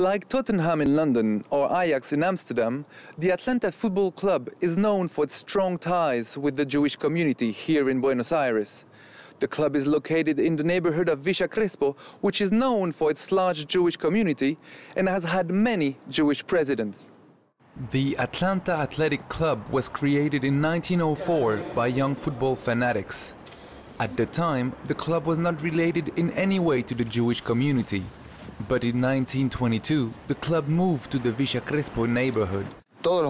Like Tottenham in London or Ajax in Amsterdam, the Atlanta Football Club is known for its strong ties with the Jewish community here in Buenos Aires. The club is located in the neighborhood of Villa Crespo, which is known for its large Jewish community and has had many Jewish presidents. The Atlanta Athletic Club was created in 1904 by young football fanatics. At the time, the club was not related in any way to the Jewish community. But in 1922, the club moved to the Villa Crespo neighborhood. All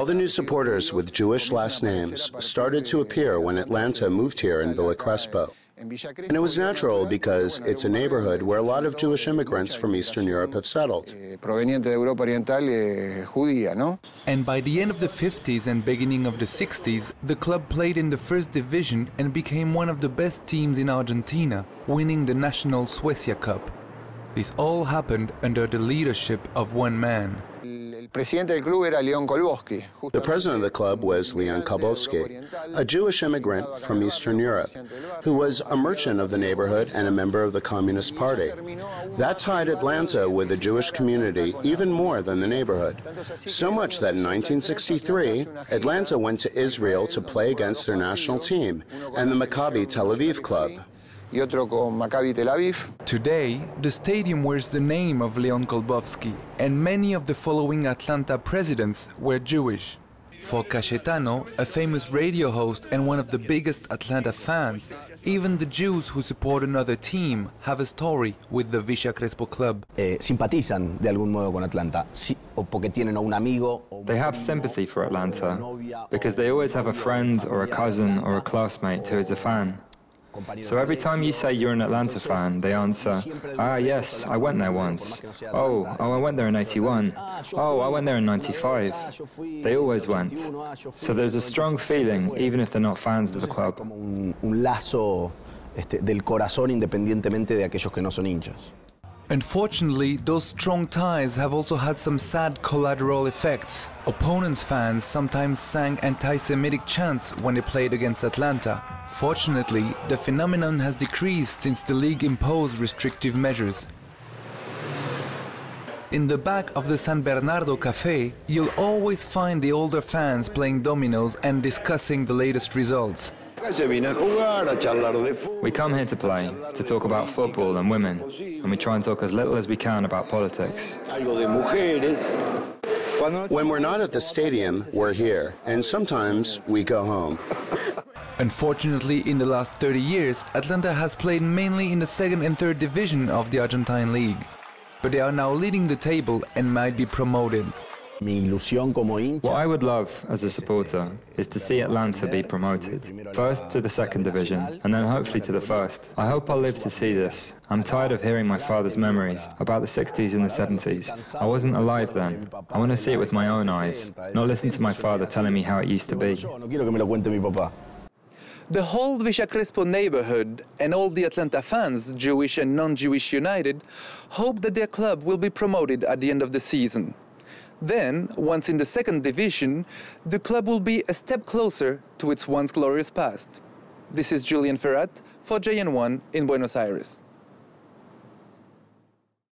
the new supporters with Jewish last names started to appear when Atlanta moved here in Villa Crespo. And it was natural because it's a neighborhood where a lot of Jewish immigrants from Eastern Europe have settled. And by the end of the 50s and beginning of the 60s, the club played in the first division and became one of the best teams in Argentina, winning the National Suecia Cup. This all happened under the leadership of one man. The president of the club was Leon Kolbowski, a Jewish immigrant from Eastern Europe, who was a merchant of the neighborhood and a member of the Communist Party. That tied Atlanta with the Jewish community even more than the neighborhood, so much that in 1963, Atlanta went to Israel to play against their national team and the Maccabi Tel Aviv club. Today, the stadium wears the name of Leon Kolbowski, and many of the following Atlanta presidents were Jewish. For Cayetano, a famous radio host and one of the biggest Atlanta fans, even the Jews who support another team have a story with the Villa Crespo club. Simpatizan de algún modo con Atlanta, o porque tienen un amigo. They have sympathy for Atlanta because they always have a friend or a cousin or a classmate who is a fan. So every time you say you're an Atlanta fan, they answer, "Ah, yes, I went there once. Oh, I went there in 81. Oh, I went there in 95. They always went. So there's a strong feeling, even if they're not fans of the club. Un lazo del corazón independientemente de aquellos que no son hinchas. Unfortunately, those strong ties have also had some sad collateral effects. Opponents' fans sometimes sang anti-Semitic chants when they played against Atlanta. Fortunately, the phenomenon has decreased since the league imposed restrictive measures. In the back of the San Bernardo Café, you'll always find the older fans playing dominoes and discussing the latest results. We come here to play, to talk about football and women, and we try and talk as little as we can about politics. When we're not at the stadium, we're here, and sometimes we go home. Unfortunately, in the last 30 years, Atlanta has played mainly in the second and third division of the Argentine league. But they are now leading the table and might be promoted. What I would love as a supporter is to see Atlanta be promoted, first to the second division and then hopefully to the first. I hope I'll live to see this. I'm tired of hearing my father's memories about the 60s and the 70s. I wasn't alive then. I want to see it with my own eyes, not listen to my father telling me how it used to be. The whole Villa Crespo neighborhood and all the Atlanta fans, Jewish and non-Jewish united, hope that their club will be promoted at the end of the season. Then, once in the second division, the club will be a step closer to its once glorious past. This is Julian Ferrat for JN1 in Buenos Aires.